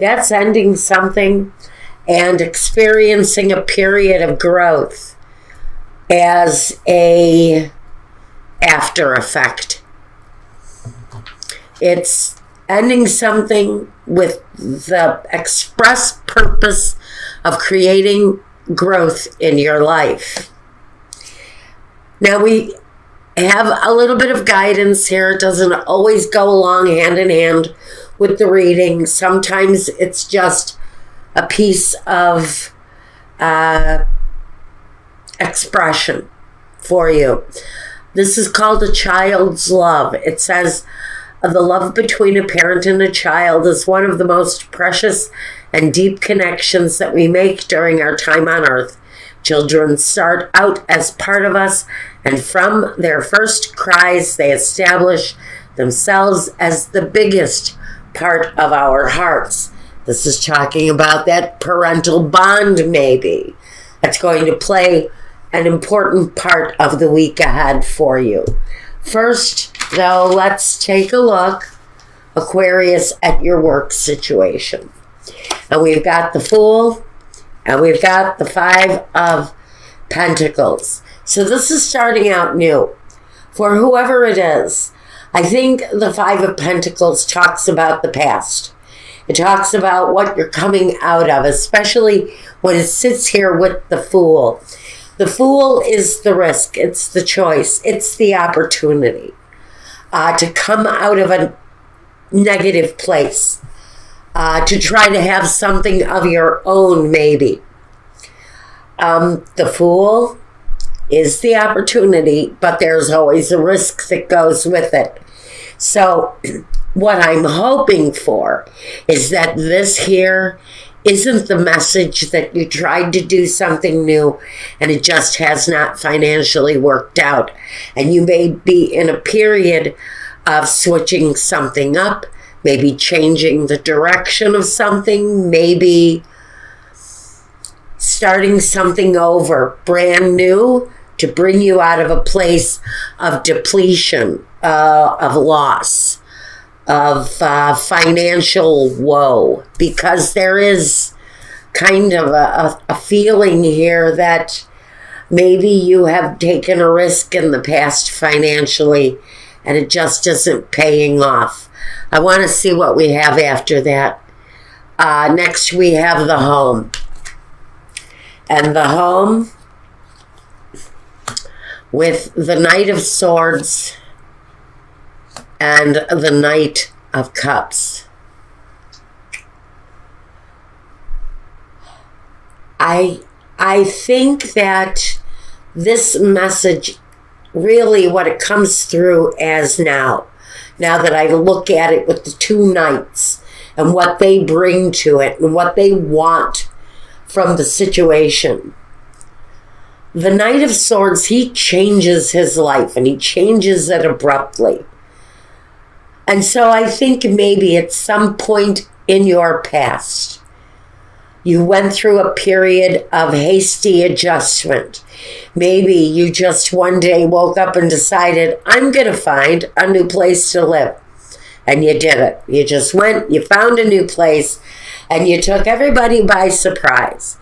That's ending something and experiencing a period of growth as a after effect. It's ending something with the express purpose of creating growth in your life. Now we have a little bit of guidance here. It doesn't always go along hand in hand with the reading. Sometimes it's just a piece of expression for you. This is called a child's love. It says, the love between a parent and a child is one of the most precious and deep connections that we make during our time on earth. Children start out as part of us, and from their first cries, they establish themselves as the biggest part of our hearts. This is talking about that parental bond, maybe. That's going to play an important part of the week ahead for you. First, though, let's take a look, Aquarius, at your work situation. And we've got the Fool, and we've got the Five of Pentacles. So this is starting out new. For whoever it is, I think the Five of Pentacles talks about the past. It talks about what you're coming out of, especially when it sits here with the Fool. The Fool is the risk. It's the choice. It's the opportunity to come out of a negative place, to try to have something of your own, maybe. The Fool is the opportunity, but there's always a risk that goes with it. So what I'm hoping for is that this here isn't the message that you tried to do something new and it just has not financially worked out. And you may be in a period of switching something up, maybe changing the direction of something, maybe starting something over, brand new, to bring you out of a place of depletion, of loss, of financial woe, because there is kind of a feeling here that maybe you have taken a risk in the past financially and it just isn't paying off. I want to see what we have after that. Next we have the Home. And the Home with the Knight of Swords and the Knight of Cups. I think that this message, really what it comes through as now that I look at it with the two knights and what they bring to it and what they want from the situation. The Knight of Swords, he changes his life and he changes it abruptly. And so I think maybe at some point in your past, you went through a period of hasty adjustment. Maybe you just one day woke up and decided, I'm going to find a new place to live. And you did it. You just went, you found a new place, and you took everybody by surprise.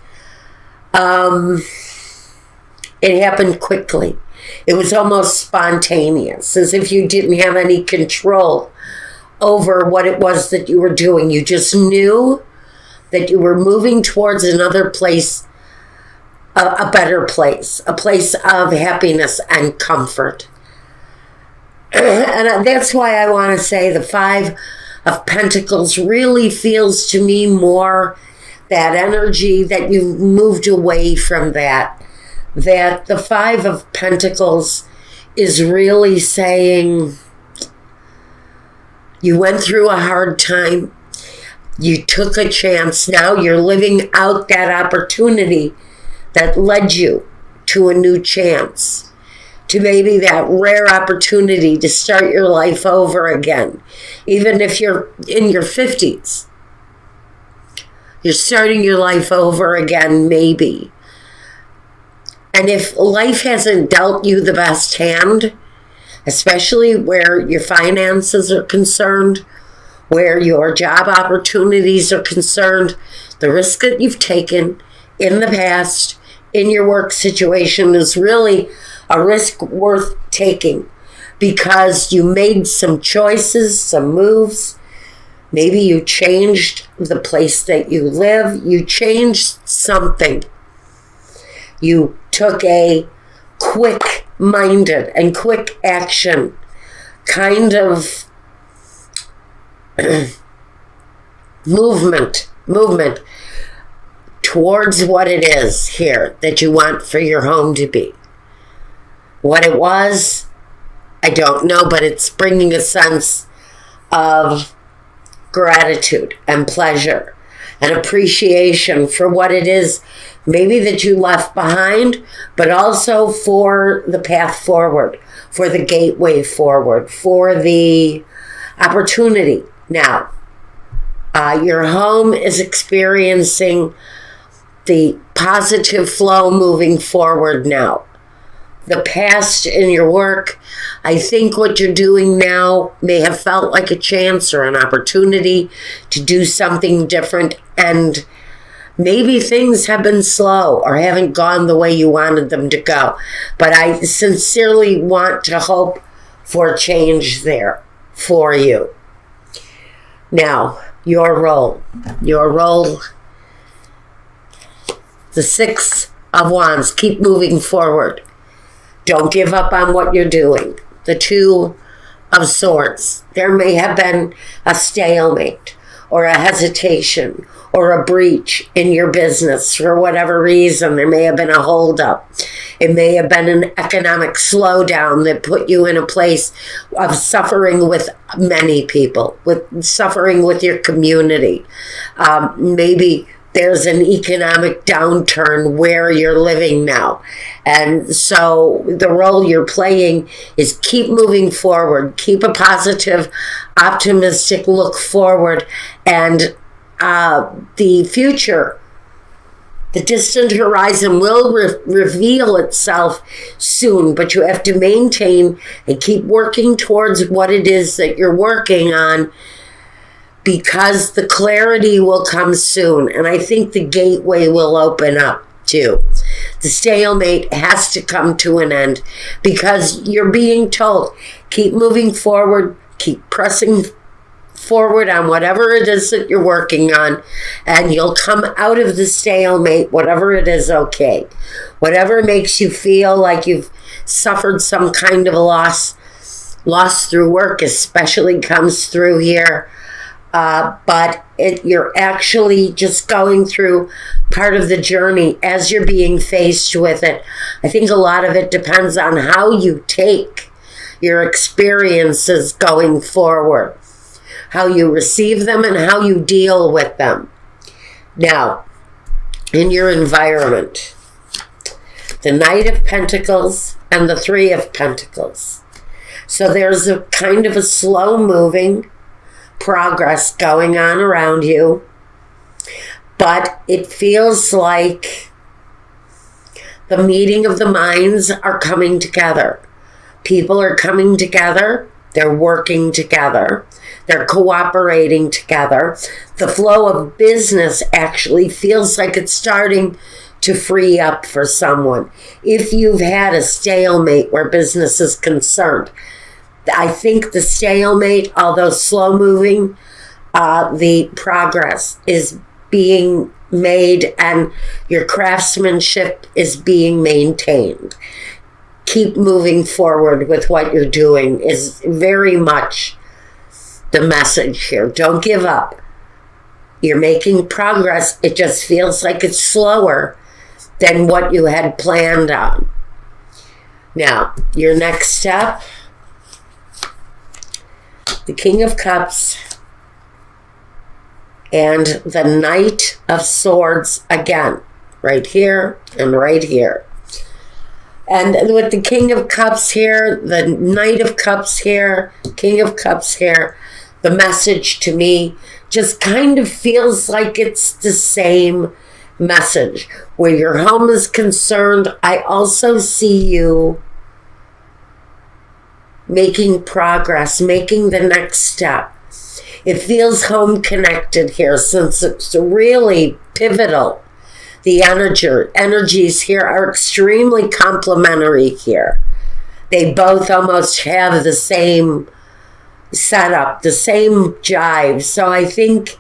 It happened quickly. It was almost spontaneous, as if you didn't have any control over what it was that you were doing. You just knew that you were moving towards another place, a better place, a place of happiness and comfort. And that's why I want to say the Five of Pentacles really feels to me more that energy that you've moved away from that the Five of Pentacles is really saying you went through a hard time. You took a chance. Now you're living out that opportunity that led you to a new chance, to maybe that rare opportunity to start your life over again. Even if you're in your 50s, you're starting your life over again, maybe. And if life hasn't dealt you the best hand, especially where your finances are concerned, where your job opportunities are concerned, the risk that you've taken in the past in your work situation is really a risk worth taking because you made some choices, some moves. Maybe you changed the place that you live. You changed something. You took a quick-minded and quick action kind of movement towards what it is here that you want for your home to be. What it was, I don't know, but it's bringing a sense of gratitude and pleasure and appreciation for what it is maybe that you left behind, but also for the path forward, for the gateway forward, for the opportunity. Now, your home is experiencing the positive flow moving forward now. The past in your work, I think what you're doing now may have felt like a chance or an opportunity to do something different, and maybe things have been slow or haven't gone the way you wanted them to go. But I sincerely want to hope for change there for you. Now, your role, the Six of Wands, keep moving forward. Don't give up on what you're doing. The Two of Swords, there may have been a stalemate or a hesitation or a breach in your business for whatever reason. There may have been a holdup. It may have been an economic slowdown that put you in a place of suffering with many people, with suffering with your community. Maybe there's an economic downturn where you're living now. And so the role you're playing is keep moving forward, keep a positive, optimistic look forward, and the future, the distant horizon will reveal itself soon, but you have to maintain and keep working towards what it is that you're working on, because the clarity will come soon. And I think the gateway will open up too. The stalemate has to come to an end because you're being told, keep moving forward, keep pressing forward on whatever it is that you're working on, and you'll come out of the stalemate, whatever it is, okay. Whatever makes you feel like you've suffered some kind of a loss through work especially comes through here. But you're actually just going through part of the journey as you're being faced with it. I think a lot of it depends on how you take your experiences going forward, how you receive them and how you deal with them. Now, in your environment, the Knight of Pentacles and the Three of Pentacles. So there's a kind of a slow-moving progress going on around you, but it feels like the meeting of the minds are coming together. People are coming together. They're working together. They're cooperating together. The flow of business actually feels like it's starting to free up for someone. If you've had a stalemate where business is concerned, I think the stalemate, although slow moving, the progress is being made and your craftsmanship is being maintained. Keep moving forward with what you're doing is very much the message here. Don't give up. You're making progress. It just feels like it's slower than what you had planned on. Now, your next step, the King of Cups and the Knight of Swords again, right here and right here. And with the King of Cups here, the Knight of Cups here, King of Cups here, the message to me just kind of feels like it's the same message. Where your home is concerned, I also see you making progress, making the next step. It feels home connected here since it's really pivotal. The energies here are extremely complementary here. They both almost have the same setup, the same jive. So I think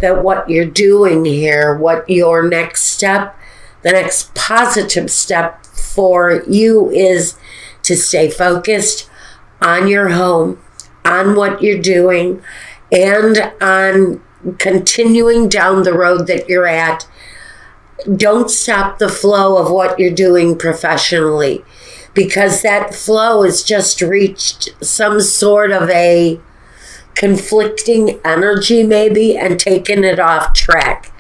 that what you're doing here, what your next step, the next positive step for you is to stay focused on your home, on what you're doing, and on continuing down the road that you're at. Don't stop the flow of what you're doing professionally, because that flow has just reached some sort of a conflicting energy maybe and taken it off track.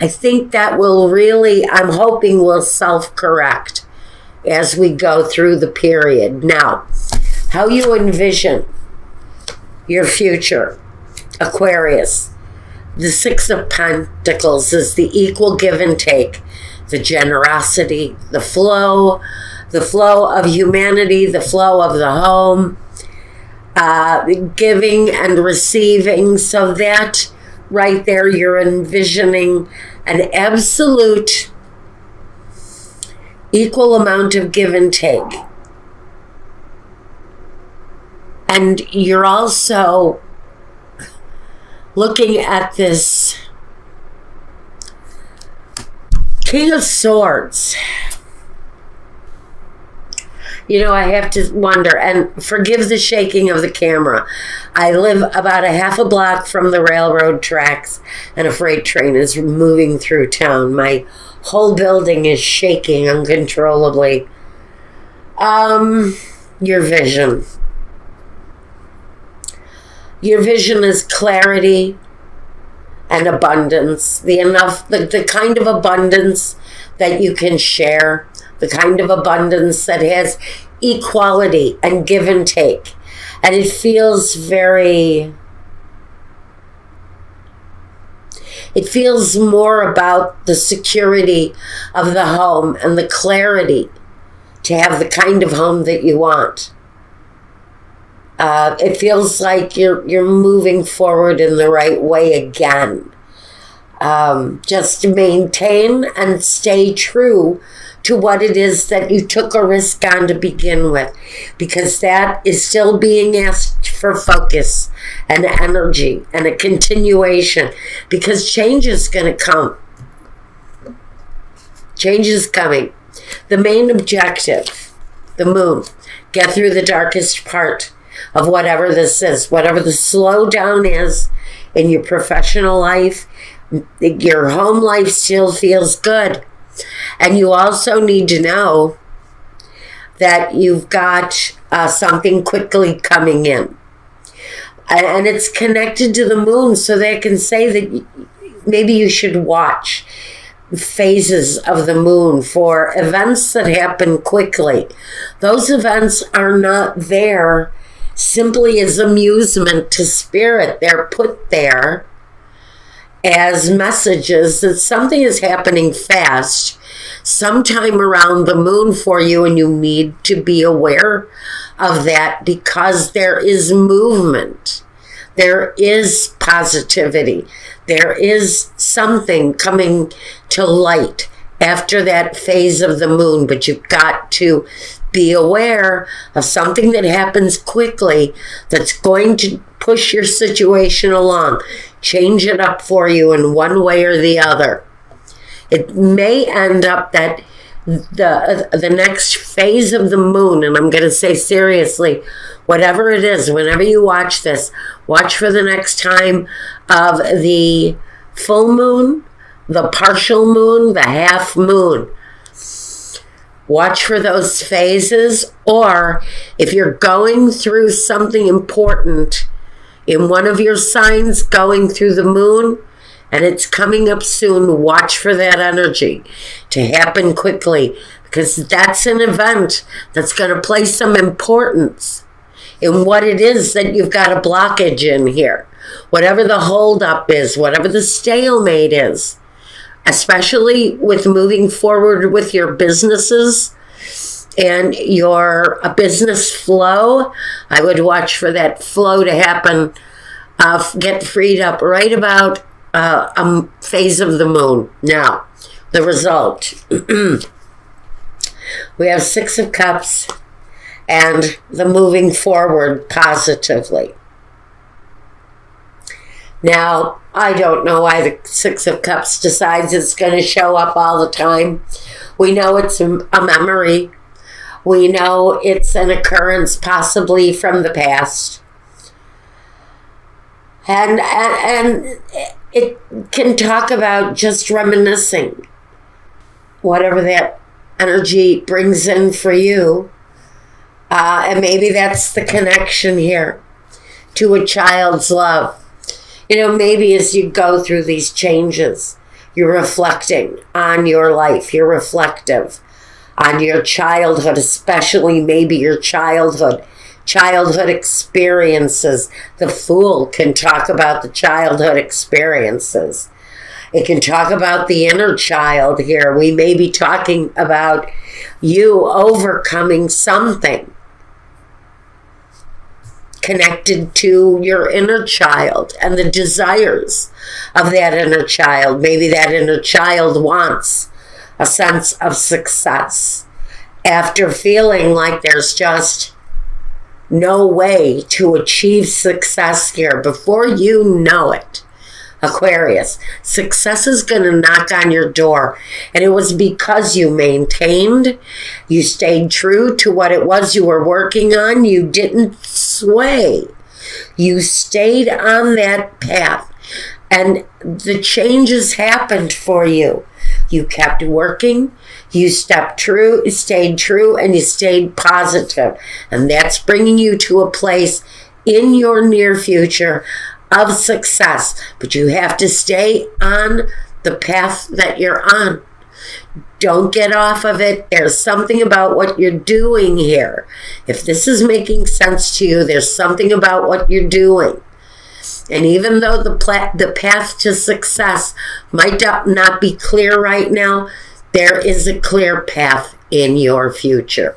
I think that will really, I'm hoping will self-correct as we go through the period. Now, how you envision your future, Aquarius. The Six of Pentacles is the equal give and take, the generosity, the flow of humanity, the flow of the home, giving and receiving. So that right there, you're envisioning an absolute equal amount of give and take. And you're also looking at this King of Swords. You know, I have to wonder, and forgive the shaking of the camera. I live about a half a block from the railroad tracks, and a freight train is moving through town. My whole building is shaking uncontrollably. Your vision. Your vision is clarity and abundance. The kind of abundance that you can share, the kind of abundance that has equality and give and take. And it feels more about the security of the home and the clarity to have the kind of home that you want. It feels like you're moving forward in the right way again. Just maintain and stay true to what it is that you took a risk on to begin with, because that is still being asked for focus and energy and a continuation, because change is going to come. Change is coming. The main objective, the moon, get through the darkest part of whatever this is, whatever the slowdown is in your professional life. Your home life still feels good. And you also need to know that you've got something quickly coming in. And it's connected to the moon, so they can say that maybe you should watch phases of the moon for events that happen quickly. Those events are not there simply as amusement to spirit. They're put there as messages that something is happening fast sometime around the moon for you, and you need to be aware of that, because there is movement. There is positivity. There is something coming to light after that phase of the moon, but you've got to be aware of something that happens quickly that's going to push your situation along, change it up for you in one way or the other. It may end up that the next phase of the moon, and I'm going to say seriously, whatever it is, whenever you watch this, watch for the next time of the full moon, the partial moon, the half moon. Watch for those phases, or if you're going through something important in one of your signs going through the moon and it's coming up soon, watch for that energy to happen quickly, because that's an event that's going to place some importance in what it is that you've got a blockage in here. Whatever the holdup is, whatever the stalemate is, especially with moving forward with your businesses and your business flow, I would watch for that flow to happen get freed up right about a phase of the moon. Now, the result. We have Six of Cups and the moving forward positively. Now, I don't know why the Six of Cups decides it's going to show up all the time. We know it's a memory. We know it's an occurrence possibly from the past. And it can talk about just reminiscing. Whatever that energy brings in for you. And maybe that's the connection here to a child's love. You know, maybe as you go through these changes, you're reflecting on your life. You're reflective on your childhood, especially maybe your childhood experiences. The Fool can talk about the childhood experiences. It can talk about the inner child here. We may be talking about you overcoming something connected to your inner child and the desires of that inner child. Maybe that inner child wants a sense of success after feeling like there's just no way to achieve success here. Before you know it, Aquarius, success is going to knock on your door. And it was because you maintained, you stayed true to what it was you were working on. You didn't sway. You stayed on that path. And the changes happened for you. You kept working, you stayed true, and you stayed positive. And that's bringing you to a place in your near future of success. But you have to stay on the path that you're on. Don't get off of it. There's something about what you're doing here. If this is making sense to you, there's something about what you're doing. And even though the path to success might not be clear right now, there is a clear path in your future.